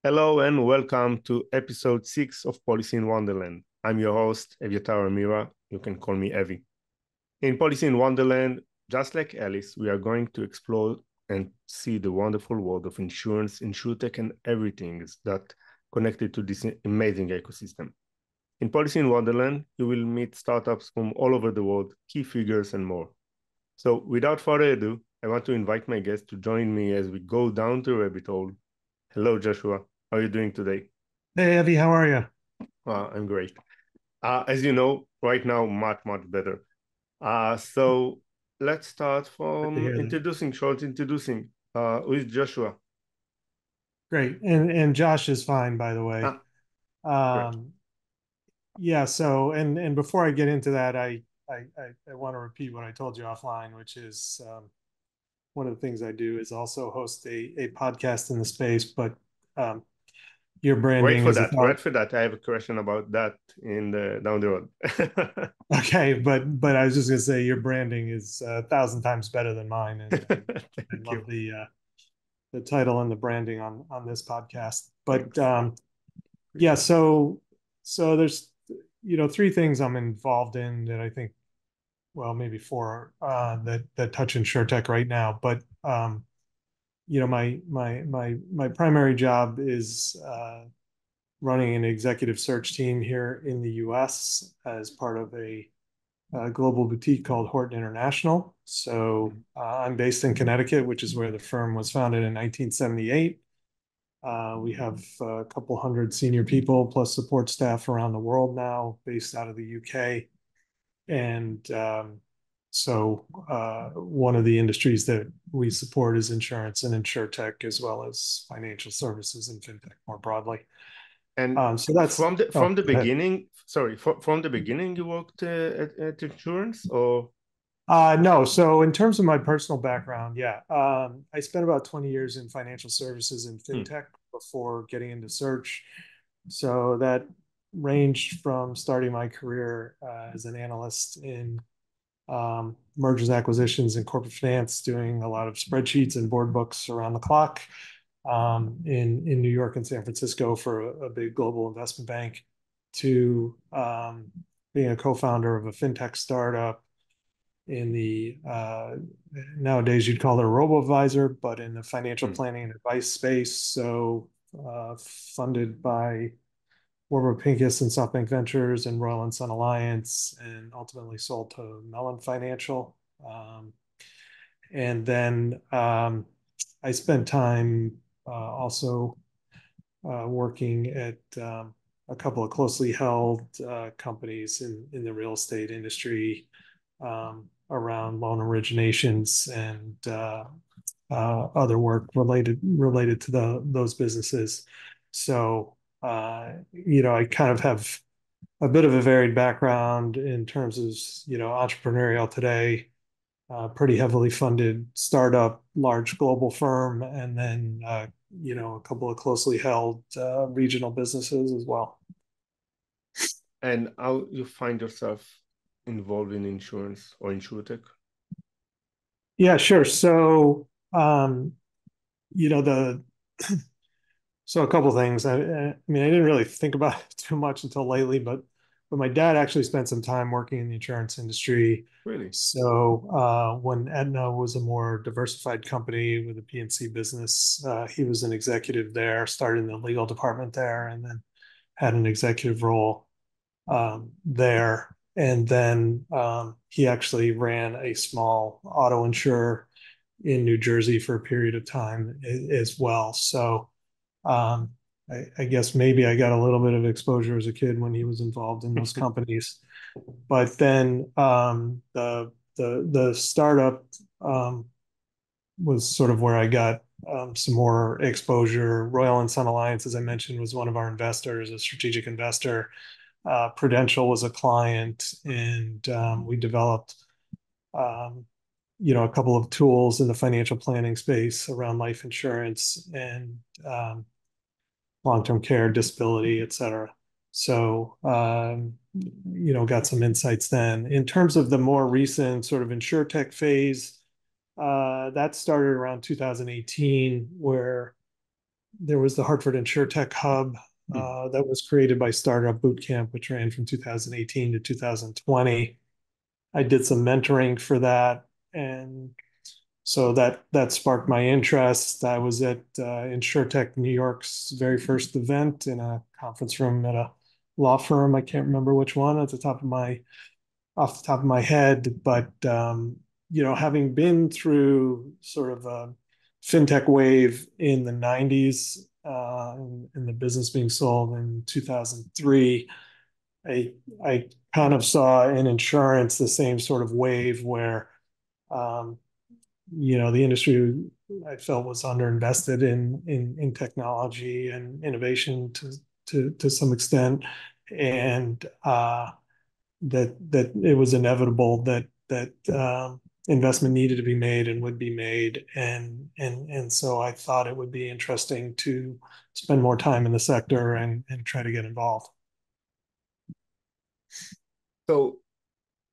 Hello and welcome to episode 6 of Policy in Wonderland. I'm your host, Evyatar Amira. You can call me Evie. In Policy in Wonderland, just like Alice, we are going to explore and see the wonderful world of insurance, Insurtech, and everything that connected to this amazing ecosystem. In Policy in Wonderland, you will meet startups from all over the world, key figures, and more. So without further ado, I want to invite my guest to join me as we go down the rabbit hole. Hello, Joshua. How are you doing today? Hey, Evie, how are you? I'm great. As you know, right now, much, much better. So let's start Good to from hear that. introducing. Who is Joshua? Great. And Josh is fine, by the way. Ah, great. Um, yeah, so and before I get into that, I want to repeat what I told you offline, which is one of the things I do is also host a podcast in the space, but um, your Wait branding for is a that. thought. Wait for that. I have a question about that in the down the road. Okay, but I was just gonna say your branding is 1,000 times better than mine, and I Thank you. love the title and the branding on this podcast. But Thanks. yeah, Appreciate it. so there's three things I'm involved in that I think, well, maybe four that touch Insurtech right now. But my primary job is running an executive search team here in the U.S. as part of a global boutique called Horton International. So I'm based in Connecticut, which is where the firm was founded in 1978. We have a couple hundred senior people plus support staff around the world now, based out of the UK. And one of the industries that we support is insurance and insurtech, as well as financial services and fintech more broadly. And So that's, from the oh, from the go ahead. beginning, sorry, from the beginning, you worked at insurance, or No, so in terms of my personal background, yeah, I spent about 20 years in financial services and hmm. fintech before getting into search. So that ranged from starting my career as an analyst in mergers, acquisitions, and corporate finance, doing a lot of spreadsheets and board books around the clock in New York and San Francisco for a big global investment bank, to being a co-founder of a fintech startup in the nowadays you'd call it a robo-advisor, but in the financial Hmm. planning and advice space. So funded by Warburg Pincus and SoftBank Ventures and Royal and Sun Alliance, and ultimately sold to Mellon Financial. And then I spent time also working at a couple of closely held companies in the real estate industry, around loan originations and other work related to those businesses. So I kind of have a bit of a varied background in terms of entrepreneurial today, pretty heavily funded startup, large global firm, and then a couple of closely held regional businesses as well. And how you find yourself involved in insurance or insurtech? Yeah, sure. So you know the so a couple of things. I mean, I didn't really think about it too much until lately, but my dad actually spent some time working in the insurance industry. Really? So when Aetna was a more diversified company with a P&C business, he was an executive there, started in the legal department there, and then had an executive role there. And then he actually ran a small auto insurer in New Jersey for a period of time as well. So um, I guess maybe I got a little bit of exposure as a kid when he was involved in those companies. But then the startup was sort of where I got some more exposure. Royal and Sun Alliance, as I mentioned, was one of our investors, a strategic investor. Prudential was a client, and we developed um, a couple of tools in the financial planning space around life insurance and long-term care, disability, et cetera. So, got some insights then. In terms of the more recent sort of insurtech phase, that started around 2018, where there was the Hartford Insurtech Hub that was created by Startup Bootcamp, which ran from 2018 to 2020. I did some mentoring for that, and so that sparked my interest. I was at Insurtech New York's very first event in a conference room at a law firm. I can't remember which one at the top of my off the top of my head, but having been through sort of a fintech wave in the 90s and the business being sold in 2003, I kind of saw in insurance the same sort of wave where um, the industry I felt was underinvested in technology and innovation to some extent, and that it was inevitable that investment needed to be made and would be made, and so I thought it would be interesting to spend more time in the sector and try to get involved. So,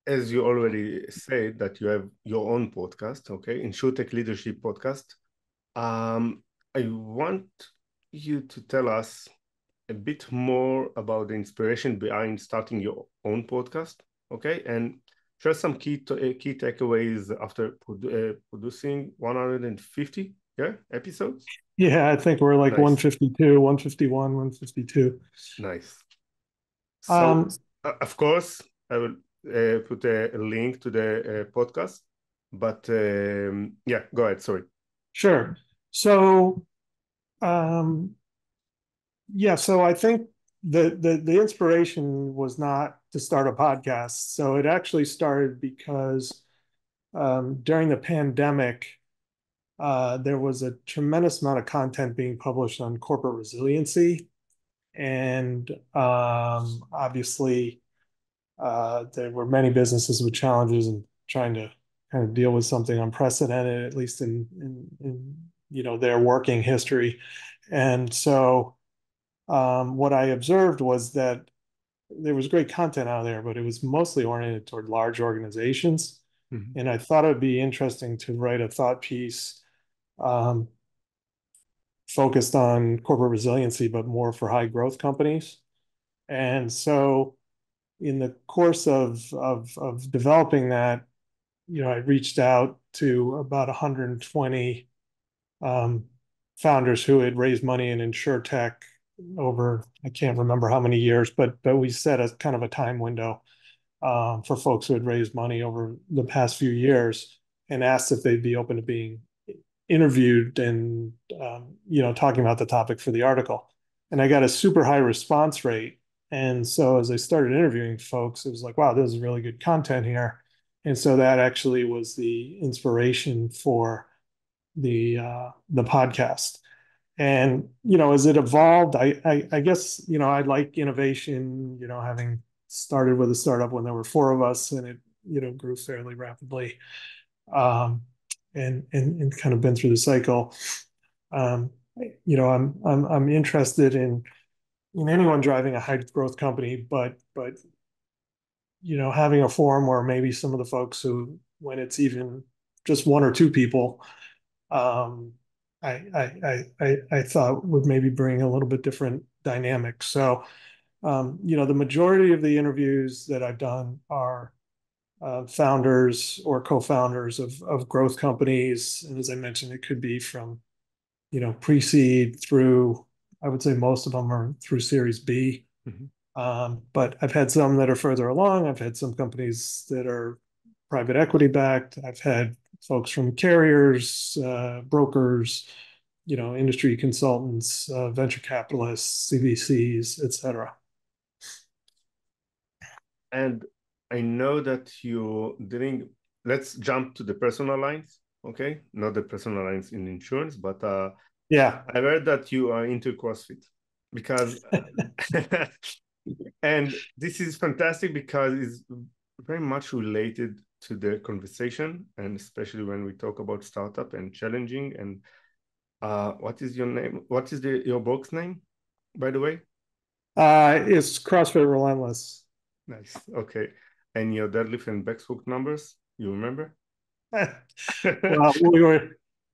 as you already said, that you have your own podcast, okay, Insurtech Leadership Podcast. I want you to tell us a bit more about the inspiration behind starting your own podcast, okay, and share some key takeaways after producing 150 episodes. Yeah, I think we're like Nice, 152, 151, 152. nice. So, Um, of course, I will put a link to the podcast. But yeah, go ahead. Sorry. sure. So, um, yeah, so I think the inspiration was not to start a podcast. So it actually started because during the pandemic, there was a tremendous amount of content being published on corporate resiliency. And obviously, there were many businesses with challenges and trying to kind of deal with something unprecedented, at least in their working history. And so what I observed was that there was great content out there, but it was mostly oriented toward large organizations. Mhm. And I thought it would be interesting to write a thought piece um, focused on corporate resiliency, but more for high growth companies. And so, in the course of developing that, I reached out to about 120 um, founders who had raised money in InsurTech over, I can't remember how many years, but we set a kind of a time window for folks who had raised money over the past few years and asked if they'd be open to being interviewed and talking about the topic for the article. And I got a super high response rate. And so as I started interviewing folks, it was like, wow, this is really good content here. And so that actually was the inspiration for the podcast. And as it evolved, I guess I like innovation. Having started with a startup when there were four of us, and it grew fairly rapidly, um, and kind of been through the cycle. Um, I'm interested in anyone driving a high growth company, but having a forum where maybe some of the folks who, when it's even just one or two people, um, I thought would maybe bring a little bit different dynamic. So, the majority of the interviews that I've done are founders or co-founders of growth companies. And as I mentioned, it could be from, pre-seed through, I would say most of them are through Series B. Mhm. But I've had some that are further along. I've had some companies that are private equity backed. I've had folks from carriers, brokers, industry consultants, venture capitalists, CVCs, et cetera. And I know that you're dealing, let's jump to the personal lines, okay? Not the personal lines in insurance, but Yeah. I read that you are into CrossFit because, and this is fantastic because it's very much related to the conversation, and especially when we talk about startup and challenging. And what is your name? What is your box name, by the way? It's CrossFit Relentless. Nice. Okay. And your deadlift and back squat numbers, you remember? Well,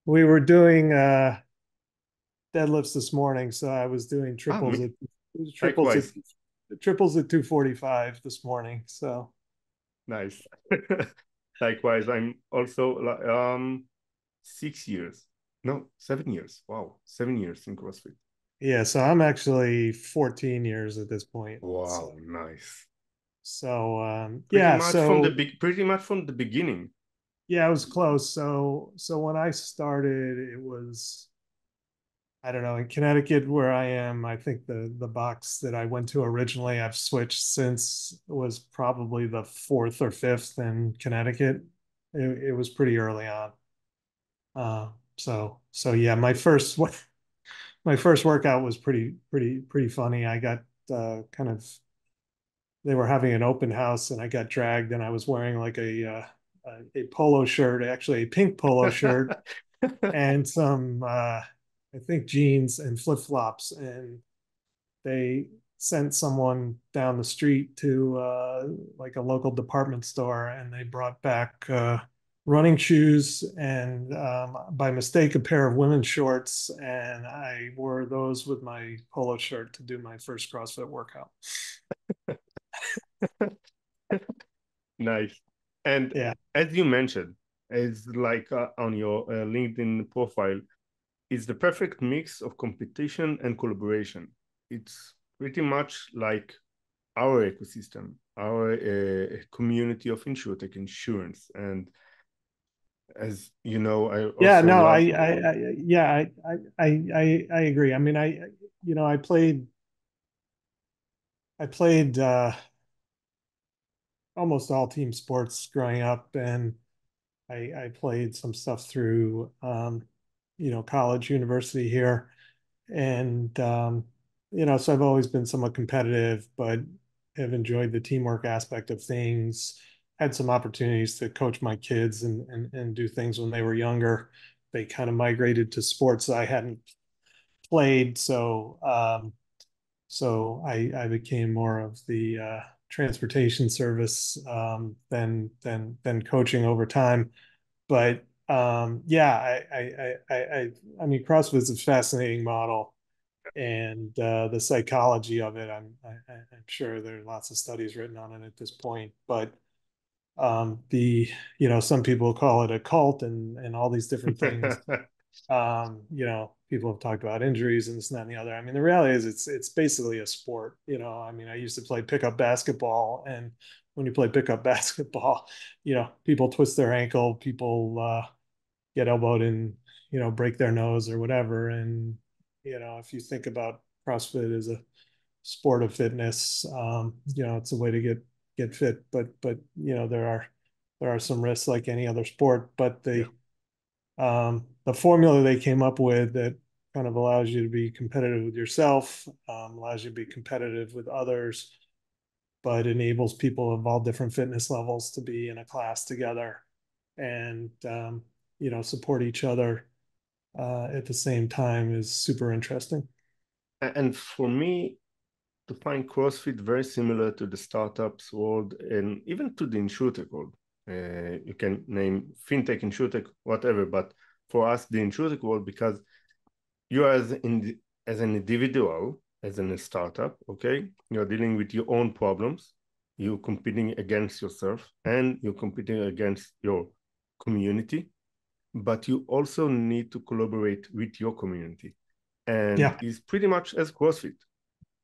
we were doing deadlifts this morning, so I was doing Ah, me, triples at likewise. triples at 245 this morning. So Nice. Likewise, I'm also 6 years. No, 7 years. Wow, 7 years in CrossFit. yeah, so I'm actually 14 years at this point. Wow, nice. Pretty Yeah, much from the so big, pretty much from the beginning. yeah, it was close. So when I started, it was, I don't know, in Connecticut where I am. I think the box that I went to originally, I've switched since, was probably the fourth or fifth in Connecticut. It was pretty early on. So yeah, my first workout was pretty funny. I got kind of, they were having an open house and I got dragged and I was wearing like a polo shirt, actually a pink polo shirt, and some I think jeans and flip flops, and they sent someone down the street to like a local department store, and they brought back running shoes and by mistake a pair of women's shorts, and I wore those with my polo shirt to do my first CrossFit workout. Nice. And Yeah. as you mentioned, it's like on your LinkedIn profile, it's the perfect mix of competition and collaboration. It's pretty much like our ecosystem, our community of insurtech insurance. And as you know, I Yeah, also no, love. I agree. I mean, you know, I played almost all team sports growing up, and I played some stuff through, you know, college, university here, and you know, so I've always been somewhat competitive, but have enjoyed the teamwork aspect of things. Had some opportunities to coach my kids and do things when they were younger. They kind of migrated to sports I hadn't played, so I became more of the transportation service than coaching over time. But yeah, I mean, CrossFit is a fascinating model, and the psychology of it. I'm sure there are lots of studies written on it at this point, but the you know, some people call it a cult and all these different things. You know, people have talked about injuries and this and that and the other. I mean, the reality is it's basically a sport. You know, I mean, I used to play pickup basketball, and when you play pickup basketball, you know, people twist their ankle, people get elbowed and, you know, break their nose or whatever. And you know, if you think about CrossFit as a sport of fitness, you know, it's a way to get fit, but you know, there are some risks like any other sport, but Yeah. the formula they came up with that kind of allows you to be competitive with yourself, allows you to be competitive with others, but enables people of all different fitness levels to be in a class together and you know, support each other at the same time is super interesting. And for me, to find CrossFit very similar to the startups world and even to the insurtech world. You can name fintech, insurtech, whatever, but for us, the insurtech world, because you as an individual, as in a startup, okay, you're dealing with your own problems, you're competing against yourself, and you're competing against your community, but you also need to collaborate with your community. And Yeah. it's pretty much as CrossFit.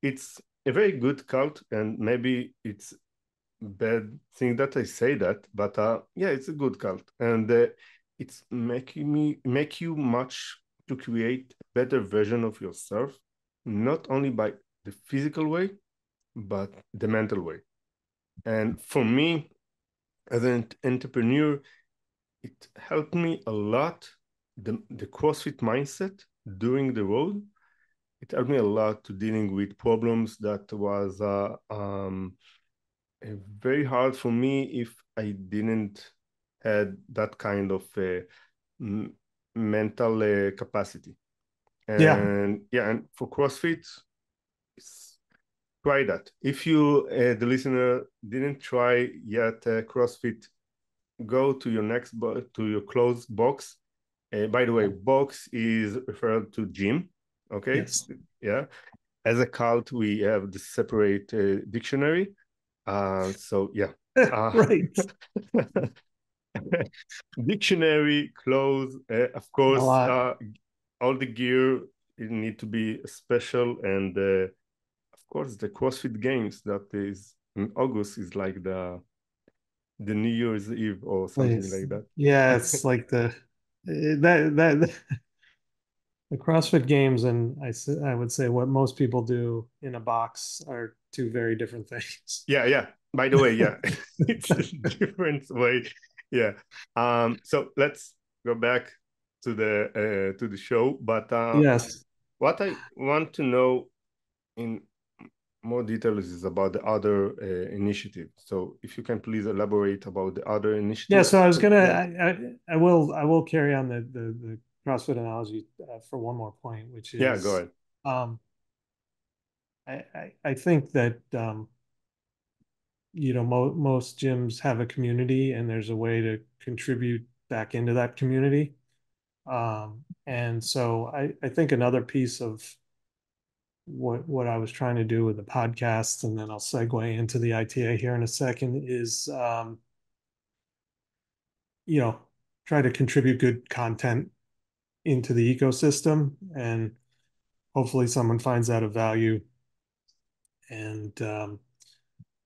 It's a very good cult, and maybe it's bad thing that I say that, but yeah, it's a good cult, and it's make you much to create a better version of yourself, not only by the physical way, but the mental way. And for me, as an entrepreneur, it helped me a lot. The CrossFit mindset during the road, it helped me a lot to dealing with problems that was very hard for me if I didn't had that kind of mental capacity. Yeah. And yeah, and for CrossFit, try that. If you, the listener, didn't try yet CrossFit, go to your to your closed box. By the way, box is referred to gym. Okay. Yes. Yeah. As a cult, we have the separate dictionary. So yeah. Uh, Right. Dictionary, clothes, of A course, lot. all the gear it need to be special, and of course the CrossFit Games that is in August is like the New Year's Eve or something Please. like that. Yeah, it's like that the CrossFit Games and I would say what most people do in a box are two very different things. Yeah, yeah. By the way, yeah, it's a different way. Yeah. So let's go back to the show. But Yes. what I want to know in more details is about the other initiative. So if you can please elaborate about the other Yeah, initiative. so I was gonna I will carry on the CrossFit analogy for one more point, which Yeah, go is ahead. um, I think that most gyms have a community and there's a way to contribute back into that community. And so I think another piece of what I was trying to do with the podcast, and then I'll segue into the ITA here in a second, is you know, try to contribute good content into the ecosystem, and hopefully someone finds that of value. And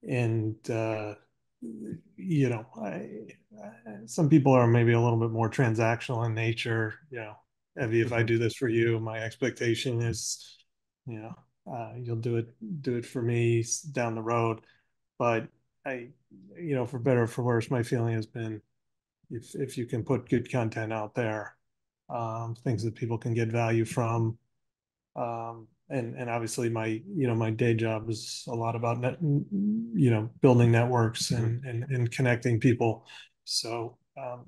and some people are maybe a little bit more transactional in nature. Evie, if I Mhm. do this for you, my expectation is, you'll do it for me down the road. But I, for better or for worse, my feeling has been if you can put good content out there, things that people can get value from, and obviously my day job is a lot about building networks Mhm. and connecting people. So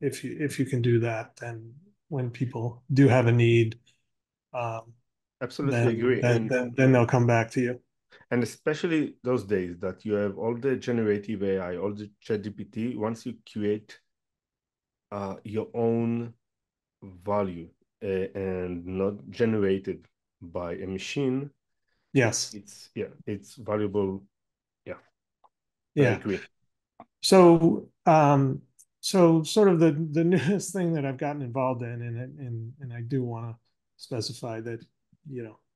if you can do that, then when people do have a need, um, Absolutely then, agree. then then then they'll come back to you. And especially those days that you have all the generative AI, all the ChatGPT, once you create your own value and not generated by a machine, Yes. it's valuable. Yeah, I Yeah. agree. So, so sort of the newest thing that I've gotten involved in, and I do want to specify that,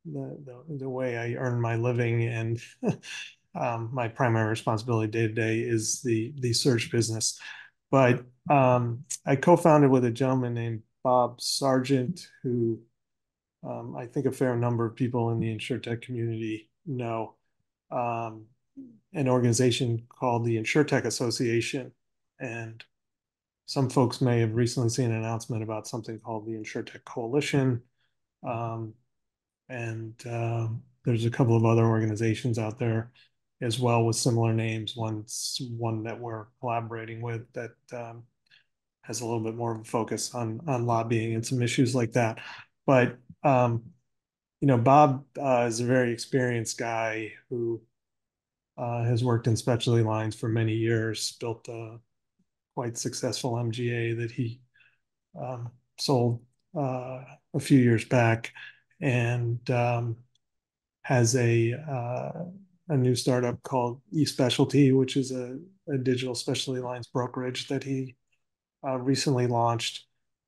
the way I earn my living and my primary responsibility day to day is the search business. But I co-founded with a gentleman named Bob Sargent, who I think a fair number of people in the Insurtech community know. Um, an organization called the Insurtech Association. And some folks may have recently seen an announcement about something called the Insurtech Coalition. Um, and there's a couple of other organizations out there as well with similar names. One that we're collaborating with that has a little bit more of a focus on lobbying and some issues like that. But Bob is a very experienced guy who has worked in specialty lines for many years, built a quite successful MGA that he sold a few years back, and has a new startup called eSpecialty, which is a digital specialty lines brokerage that he recently launched.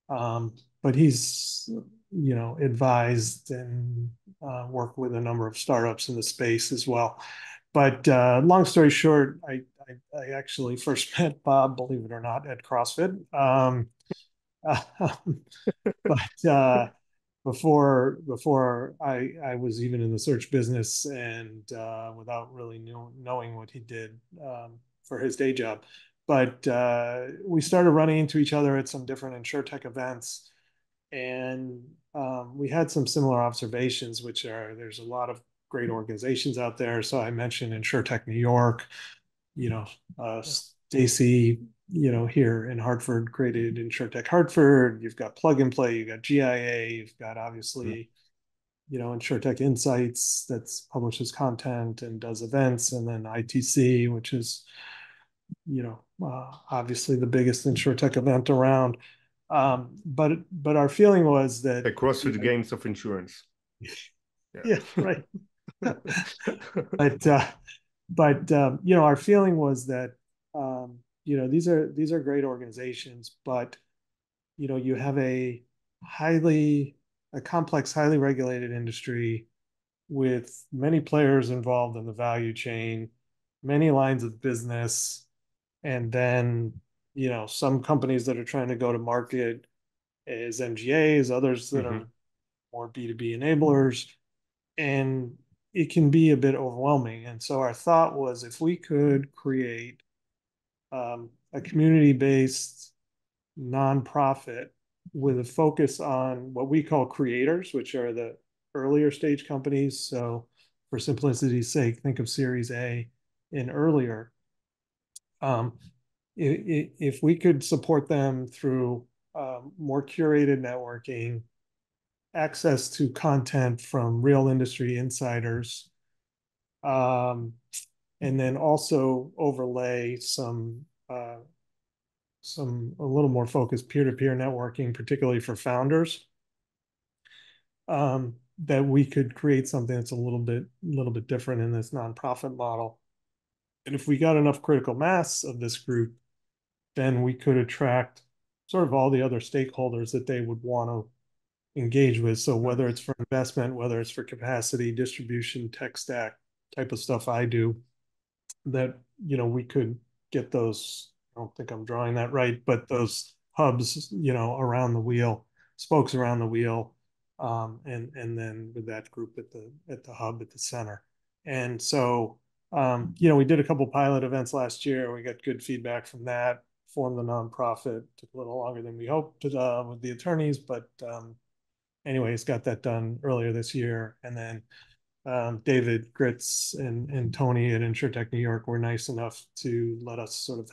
But he's advised and worked with a number of startups in the space as well. But long story short, I actually first met Bob, believe it or not, at CrossFit. But before I was even in the search business, and without really knowing what he did for his day job. But we started running into each other at some different InsurTech events, and we had some similar observations, which are there's a lot of great organizations out there. So I mentioned InsurTech New York, you know, Stacy, here in Hartford created InsurTech Hartford. You've got Plug and Play, you've got GIA, you've got obviously, InsurTech Insights that's publishes content and does events, and then ITC, which is, obviously the biggest InsurTech event around. But our feeling was that, The CrossFit Games of insurance. Yeah, right. But our feeling was that these are great organizations, but you have a complex, highly regulated industry with many players involved in the value chain, many lines of business, and then some companies that are trying to go to market as MGAs, others that Mm-hmm. are more B2B enablers, and it can be a bit overwhelming. And so our thought was if we could create a community-based nonprofit with a focus on what we call creators, which are the earlier stage companies. So for simplicity's sake, think of Series A and earlier. Um, if we could support them through more curated networking, access to content from real industry insiders, um, and then also overlay some a little more focused peer-to-peer networking, particularly for founders, that we could create something that's a little bit different in this nonprofit model. And if we got enough critical mass of this group, then we could attract sort of all the other stakeholders that they would want to engage with. So whether it's for investment, whether it's for capacity, distribution, tech stack type of stuff I do, that we could get those. I don't think I'm drawing that right, but those hubs, around the wheel, spokes around the wheel, and then with that group at the hub at the center. And so we did a couple pilot events last year. We got good feedback from that. Formed the nonprofit. Took a little longer than we hoped with the attorneys, but anyways, got that done earlier this year. And then David Gritz and Tony at Insurtech New York were nice enough to let us sort of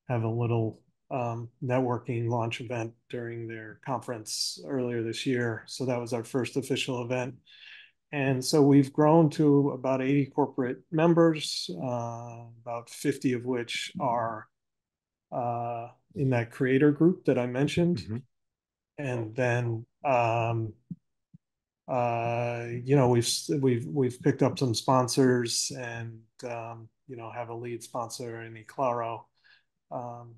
have a little networking launch event during their conference earlier this year. So that was our first official event. And so we've grown to about 80 corporate members, about 50 of which are in that creator group that I mentioned. Mm-hmm. And then we've picked up some sponsors and have a lead sponsor in Eclaro, um,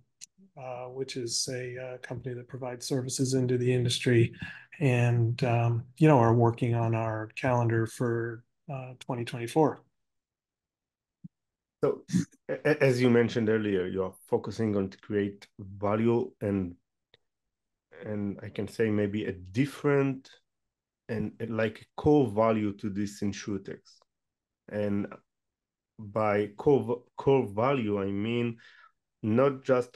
which is a company that provides services into the industry, and are working on our calendar for 2024. So, as you mentioned earlier, you're focusing on to create value and I can say maybe a different and like a core value to this insurtechs. And by core value, I mean not just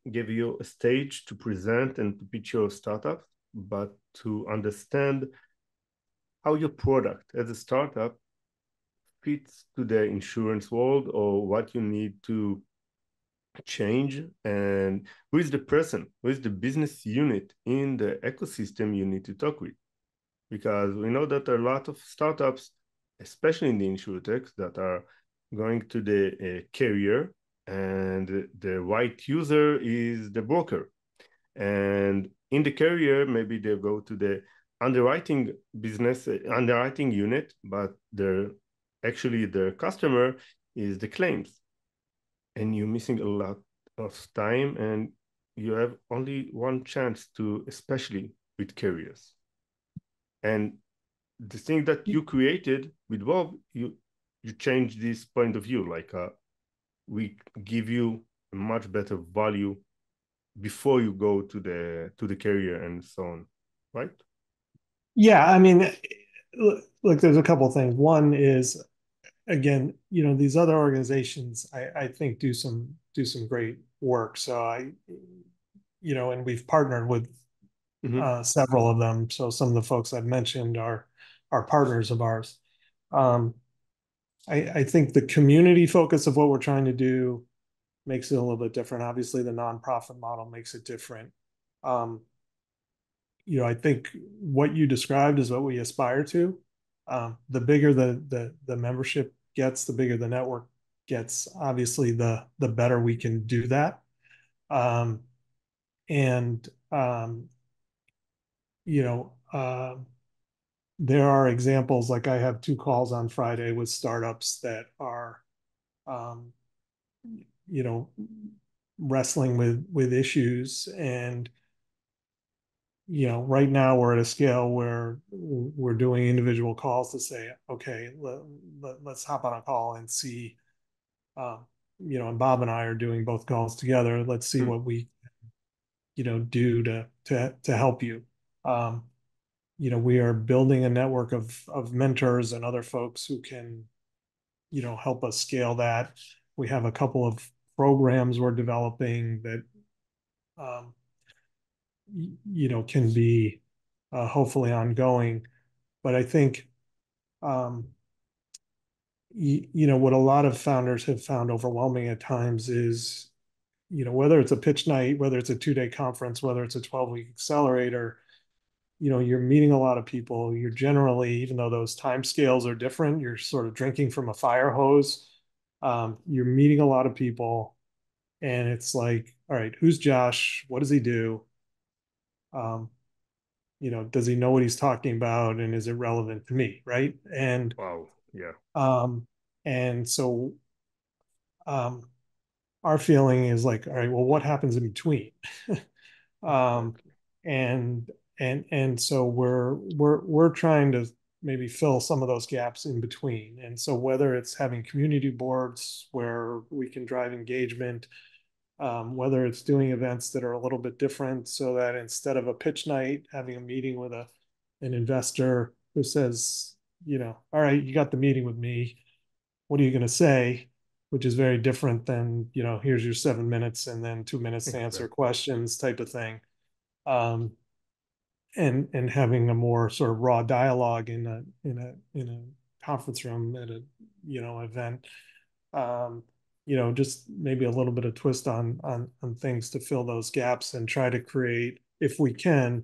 give you a stage to present and to pitch your startup, but to understand how your product as a startup fits to the insurance world or what you need to change and who is the person, who is the business unit in the ecosystem you need to talk with. Because we know that there are a lot of startups, especially in the insurtechs, that are going to the carrier and the white user is the broker. And in the carrier, maybe they go to the underwriting business, underwriting unit, but actually their customer is the claims. And you're missing a lot of time and you have only one chance to, especially with carriers. And the thing that you created with Bob, you change this point of view. Like we give you a much better value before you go to the carrier and so on, right? Yeah, I mean, look, there's a couple of things. One is, again, these other organizations, I think do some great work. So and we've partnered with Mm-hmm. several of them. So some of the folks I've mentioned are partners of ours. Um, I think the community focus of what we're trying to do makes it a little bit different. Obviously, the nonprofit model makes it different. Um, I think what you described is what we aspire to. The bigger the membership gets, the bigger the network gets. Obviously, the better we can do that. Um, and you know, uh, there are examples, like I have 2 calls on Friday with startups that are, um, you know, wrestling with issues. And, right now we're at a scale where we're doing individual calls to say, okay, let's hop on a call and see, um, and Bob and I are doing both calls together. Let's see Hmm. what we, do to help you. Um, we are building a network of mentors and other folks who can, help us scale that. We have a couple of programs we're developing that, um, can be hopefully ongoing. But I think, um, what a lot of founders have found overwhelming at times is, whether it's a pitch night, whether it's a 2-day conference, whether it's a 12-week accelerator, you're meeting a lot of people. You're generally, even though those time scales are different, you're sort of drinking from a fire hose. You're meeting a lot of people, and it's like, all right, who's Josh? What does he do? Um, does he know what he's talking about, and is it relevant to me, right? Wow. Yeah. Um, and so, um, our feeling is like, all right, well, what happens in between? um, Exactly. and so we're trying to maybe fill some of those gaps in between. And so whether it's having community boards where we can drive engagement, whether it's doing events that are a little bit different, so that instead of a pitch night, having a meeting with an investor who says, all right, you got the meeting with me. What are you going to say? Which is very different than, here's your 7 minutes and then 2 minutes to answer Exactly. questions type of thing. Um, and having a more sort of raw dialogue in a conference room at a, event. Um, just maybe a little bit of twist on things to fill those gaps and try to create, if we can,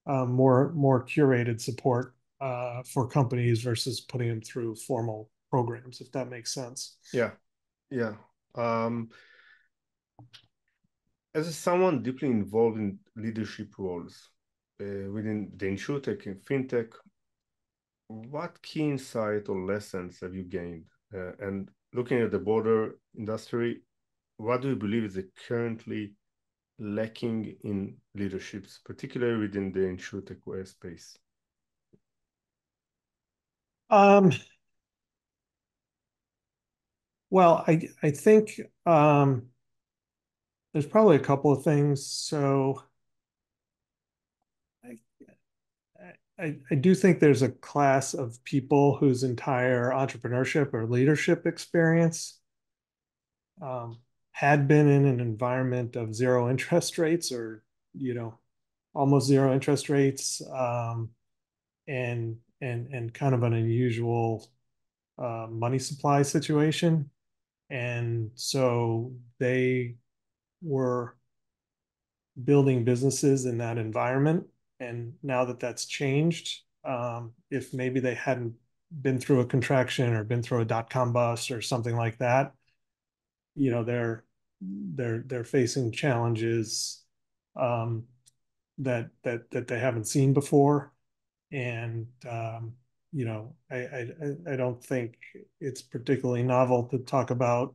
more curated support for companies versus putting them through formal programs, if that makes sense. Yeah. Yeah. Um, as someone deeply involved in leadership roles within the insurtech and fintech, what key insight or lessons have you gained? And looking at the broader industry, what do you believe is currently lacking in leaderships, particularly within the insurtech space? Um, well, I think, there's probably a couple of things. So I, I do think there's a class of people whose entire entrepreneurship or leadership experience, um, had been in an environment of zero interest rates, or, you know, almost zero interest rates, and kind of an unusual money supply situation. And so they were building businesses in that environment. And now that that's changed, if maybe they hadn't been through a contraction or been through a dot-com bust or something like that, they're facing challenges, um, that they haven't seen before. And, I don't think it's particularly novel to talk about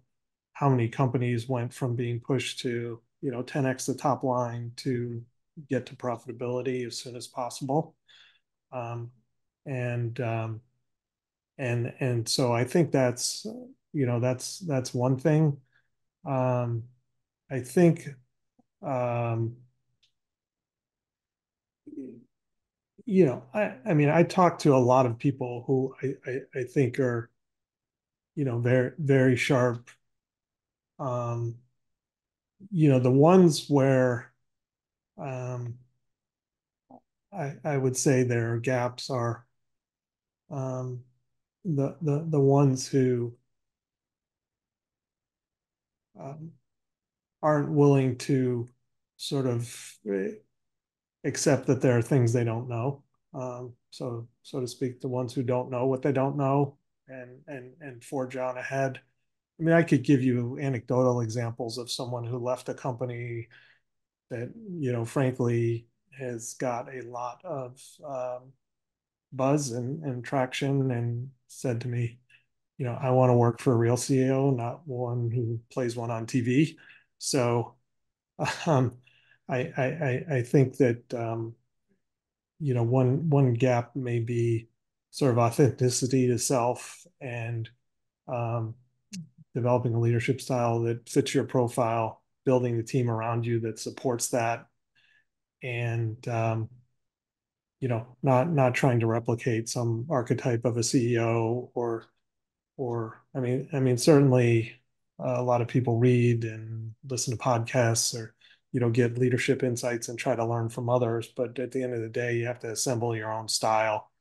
how many companies went from being pushed to, 10x the top line to get to profitability as soon as possible. Um, and and so I think that's one thing. Um, I think, um, I mean, I talk to a lot of people who I think are, very, very sharp. Um, the ones where, um, I would say their gaps are, um, the ones who, um, aren't willing to sort of accept that there are things they don't know. So to speak, the ones who don't know what they don't know, and forge on ahead. I mean, I could give you anecdotal examples of someone who left a company that, frankly, has got a lot of, buzz and traction, and said to me, I want to work for a real CEO, not one who plays one on TV. So um, I think that one gap may be sort of authenticity to self, and um, developing a leadership style that fits your profile, building the team around you that supports that, and not trying to replicate some archetype of a CEO, or certainly a lot of people read and listen to podcasts, or get leadership insights and try to learn from others. But at the end of the day, you have to assemble your own style,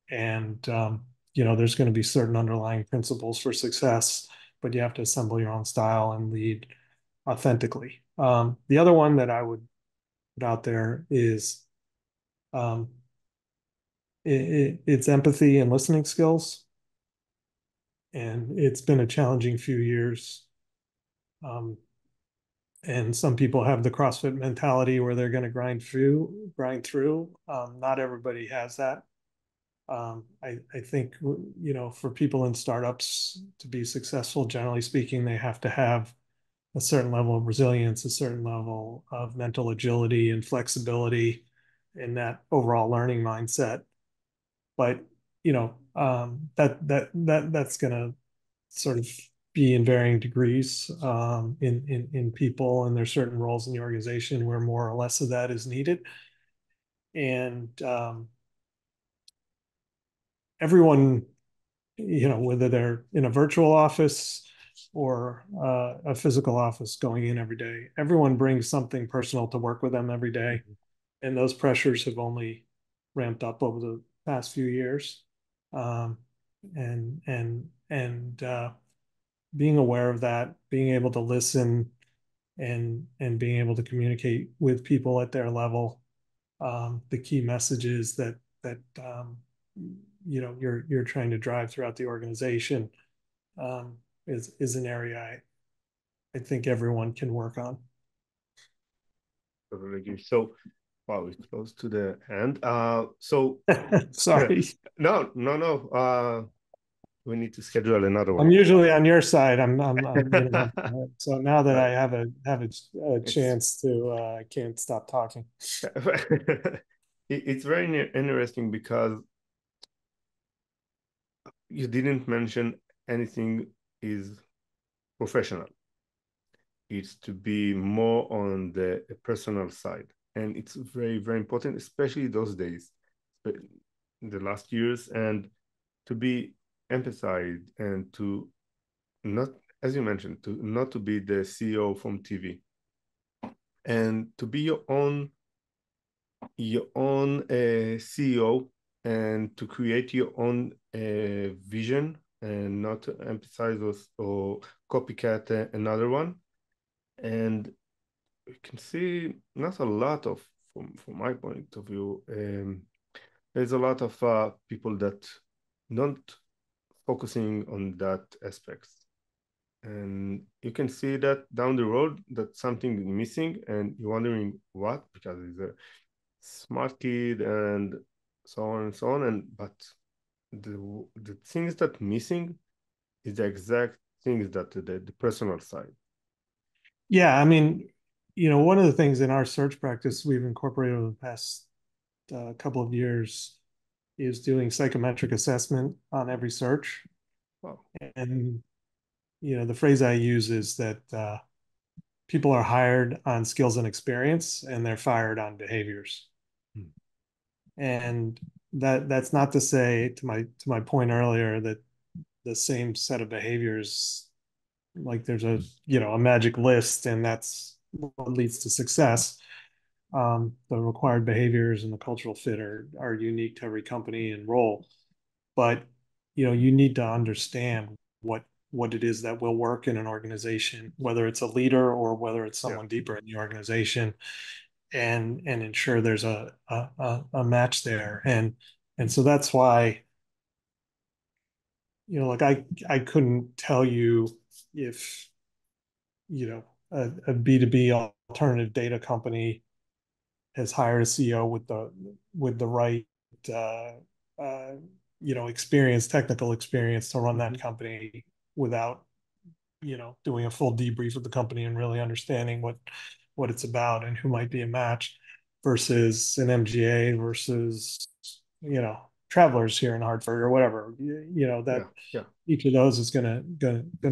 and there's going to be certain underlying principles for success, but you have to assemble your own style and lead authentically. The other one that I would put out there is um, it's empathy and listening skills. And it's been a challenging few years. Um, and some people have the CrossFit mentality where they're going to grind through. Not everybody has that. I think, for people in startups to be successful, generally speaking, they have to have a certain level of resilience, a certain level of mental agility and flexibility, and that overall learning mindset. But that's going to sort of be in varying degrees in people, and there's certain roles in the organization where more or less of that is needed. And everyone, whether they're in a virtual office or a physical office going in every day, everyone brings something personal to work with them every day. Mhm. And those pressures have only ramped up over the past few years. Um, and being aware of that, being able to listen, and being able to communicate with people at their level, the key messages that you're trying to drive throughout the organization, um, is an area I think everyone can work on. Totally agree. So, wow, it's close to the end. So Sorry, no, no, no. We need to schedule another I'm one. usually on your side. So now that I No, have a it's chance to, I can't stop talking. it's very interesting because you didn't mention anything is professional. It's to be more on the personal side, and it's very, very important, especially those days, but in the last years, and to be emphasized and to not, as you mentioned, to not to be the CEO from TV, and to be your own CEO, and to create your own vision, and not to emphasize or copycat another one. And you can see not a lot of, from my point of view, there's a lot of people that don't focusing on that aspects, and you can see that down the road that something missing, and you're wondering what, because he's a smart kid and so on and so on, and but the things that missing is the exact things that the personal side. Yeah, one of the things in our search practice we've incorporated over the past couple of years is doing psychometric assessment on every search. Wow. And the phrase I use is that people are hired on skills and experience, and they're fired on behaviors. Hmm. And that's not to say, to my point earlier, that the same set of behaviors, like there's a magic list and that's what leads to success. The required behaviors and the cultural fit are unique to every company and role, but you need to understand what it is that will work in an organization, whether it's a leader or whether it's Yeah. someone deeper in the organization, and ensure there's a match there. And so that's why, like I couldn't tell you if a B2B alternative data company has hired a CEO with the right technical experience to run that company without, doing a full debrief of the company and really understanding what it's about and who might be a match versus an MGA versus, travelers here in Hartford or whatever, that Yeah. each of those is gonna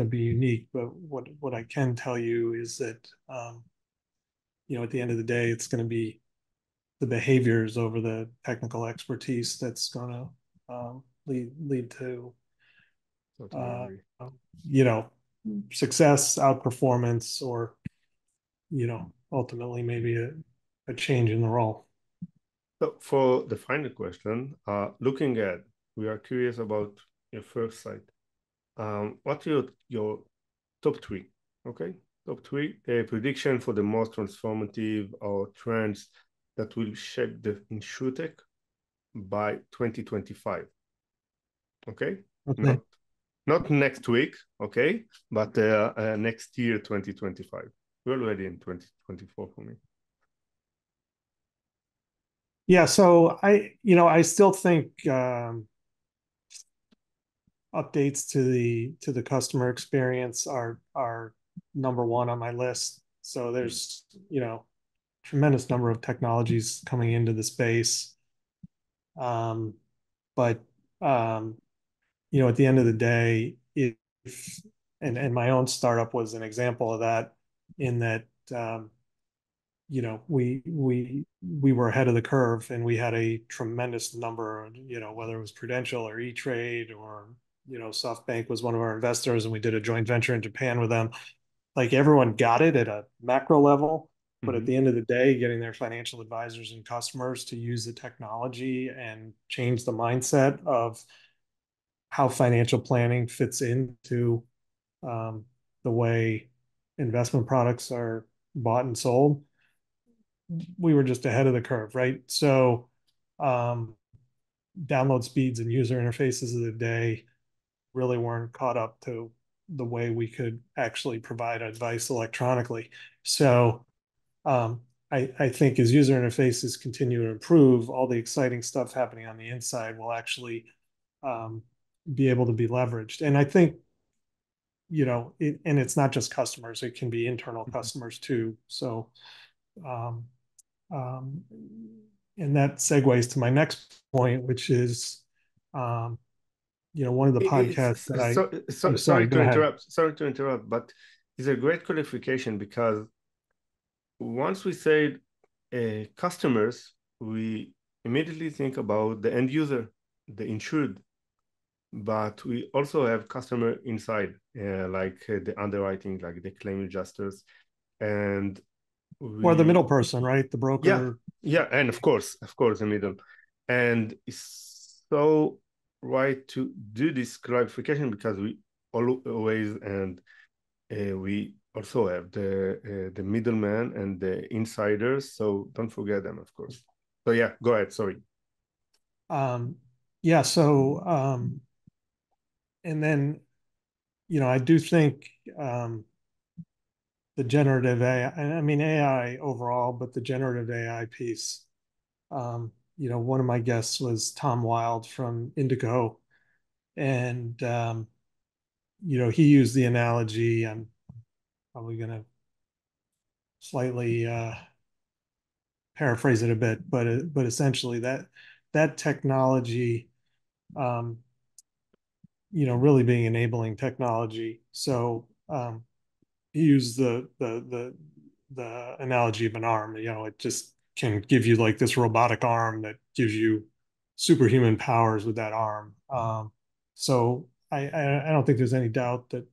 be unique. But what I can tell you is that, at the end of the day, it's going to be the behaviors over the technical expertise that's going to lead to, Totally uh, agree. you know, success, outperformance, or, ultimately maybe a change in the role. So for the final question, looking at, we are curious about your first site. What are your top three? Okay, top three prediction for the most transformative or trends that will shape the Insurtech by 2025. Okay, Okay. not next week, okay, but next year, 2025. We're already in 2024 for me. Yeah. So I still think, updates to the customer experience are number one on my list. So there's, tremendous number of technologies coming into the space. Um, but at the end of the day, if and my own startup was an example of that, in that, we were ahead of the curve and we had a tremendous number, whether it was Prudential or E-Trade or, SoftBank was one of our investors, and we did a joint venture in Japan with them. Like, everyone got it at a macro level, but at the end of the day, getting their financial advisors and customers to use the technology and change the mindset of how financial planning fits into, the way investment products are bought and sold, we were just ahead of the curve, right? So, um, download speeds and user interfaces of the day really weren't caught up to the way we could actually provide advice electronically. So, I think as user interfaces continue to improve, all the exciting stuff happening on the inside will actually, um, be able to be leveraged. And I think, and it's not just customers; it can be internal customers too. So, um, um, and that segues to my next point, which is, um, one of the podcasts that I'm sorry, Sorry go to ahead. interrupt. Sorry to interrupt, but it's a great qualification because once we say customers, we immediately think about the end user, the insured, but we also have customer inside, like the underwriting, like the claim adjusters, and Or the we, middle person, right? The yeah, broker. yeah, and of course, the middle, and it's so right to do this clarification because we always and we also have the middleman and the insiders, so don't forget them, of course. So yeah, go ahead. Sorry. Um, yeah. So, and then, I do think, the generative AI, I mean, AI overall, but the generative AI piece. One of my guests was Tom Wild from Indigo, and, he used the analogy. I'm probably going to slightly, paraphrase it a bit, but essentially that technology, um, really being enabling technology. So, he used the analogy of an arm. It just can give you like this robotic arm that gives you superhuman powers with that arm. So I don't think there's any doubt that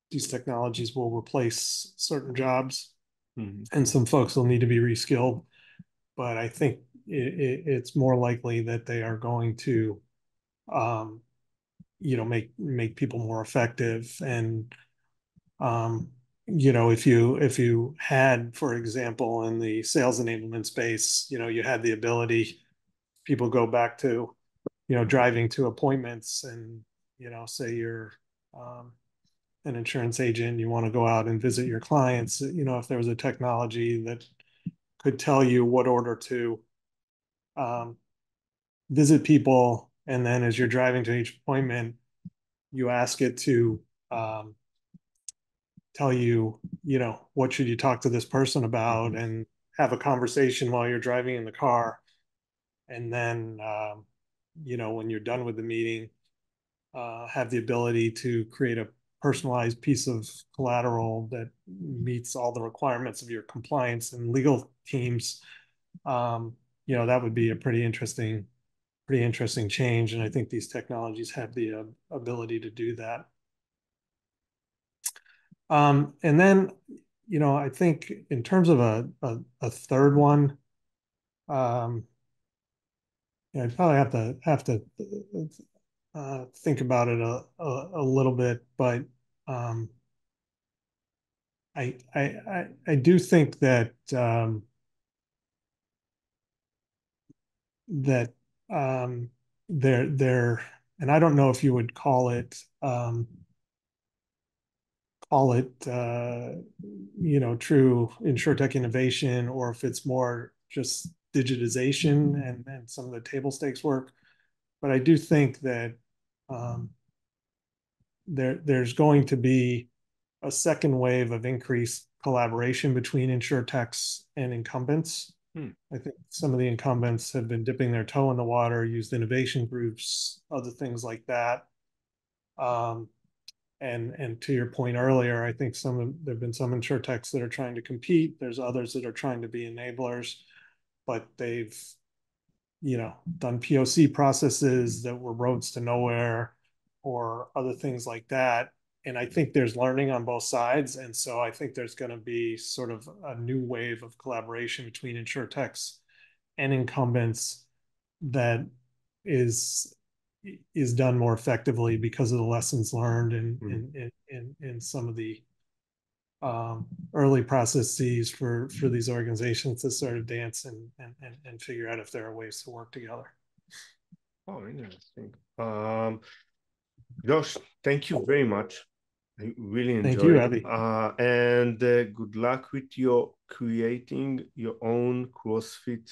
these technologies will replace certain jobs, Mhm. and some folks will need to be reskilled. But I think it's more likely that they are going to, um, make people more effective. And, if you had, for example, in the sales enablement space, you had the ability, people go back to, driving to appointments, and, say you're, um, an insurance agent, you want to go out and visit your clients, if there was a technology that could tell you what order to, um, visit people And then as you're driving to each appointment, you ask it to um, tell you, what should you talk to this person about, Mm-hmm. and have a conversation while you're driving in the car. And then, when you're done with the meeting, have the ability to create a personalized piece of collateral that meets all the requirements of your compliance and legal teams. That would be a pretty interesting change. And I think these technologies have the ability to do that. And then, I think in terms of a third one, um, I'd probably have to think about it a little bit, but um, I do think that um, there, and I don't know if you would call it true insurtech innovation, or if it's more just digitization and some of the table stakes work. But I do think that um, there's going to be a second wave of increased collaboration between insurtechs and incumbents. Hmm. I think some of the incumbents have been dipping their toe in the water, used innovation groups, other things like that. Um, and to your point earlier, I think there've been some insurtechs that are trying to compete. There's others that are trying to be enablers, but they've done POC processes that were roads to nowhere, or other things like that. And I think there's learning on both sides. And so I think there's going to be sort of a new wave of collaboration between insurtechs and incumbents that is is done more effectively because of the lessons learned Hmm. in some of the early processes for these organizations to sort of dance and figure out if there are ways to work together. Oh, interesting. Josh, thank you very much. I really Thank you, enjoyed. Abby. And good luck with your creating your own CrossFit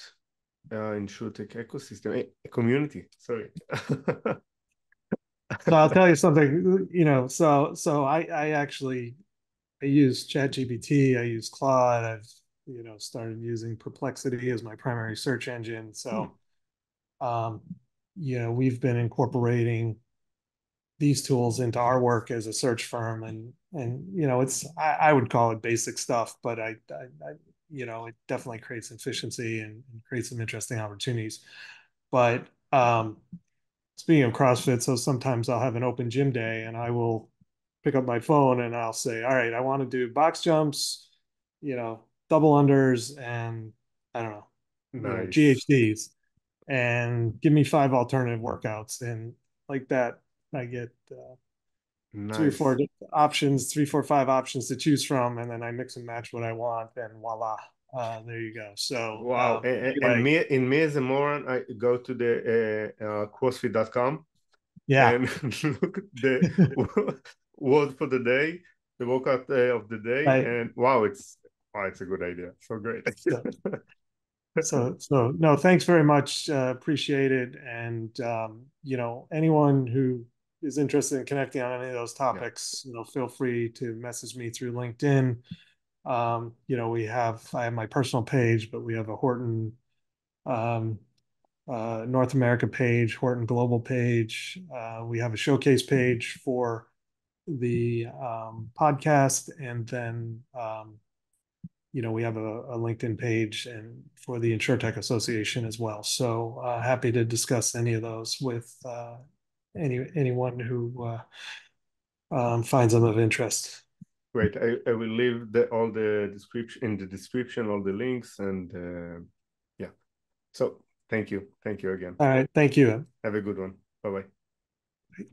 InsurTech ecosystem, community. Sorry. So I'll tell you something, so I actually I use ChatGPT, I use Claude, I've started using Perplexity as my primary search engine. Hmm. So we've been incorporating these tools into our work as a search firm, and it's I would call it basic stuff, but it definitely creates efficiency and creates some interesting opportunities. But speaking of CrossFit, so sometimes I'll have an open gym day and I will pick up my phone and I'll say, all right, I want to do box jumps, double unders, and I don't know, Nice. GHDs, and give me 5 alternative workouts. And like that, I get three or four Nice. options, three, four, five options to choose from, and then I mix and match what I want, and voila, there you go. So Wow. And like, me as a moron, I go to the CrossFit.com yeah. and look at the word for the day, the workout of the day, Right. and wow, it's a good idea. So great. So, so no, thanks very much. Appreciate it. And anyone who is interested in connecting on any of those Yeah. topics, feel free to message me through LinkedIn. I have my personal page, but we have a Horton um, North America page, Horton Global page. We have a showcase page for the podcast, and then we have a LinkedIn page and for the InsurTech Association as well. So happy to discuss any of those with anyone who finds them of interest. Great. I will leave all the description in the description, all the links, and yeah. So thank you. Thank you again. All right. Thank you. Have a good one. Bye bye.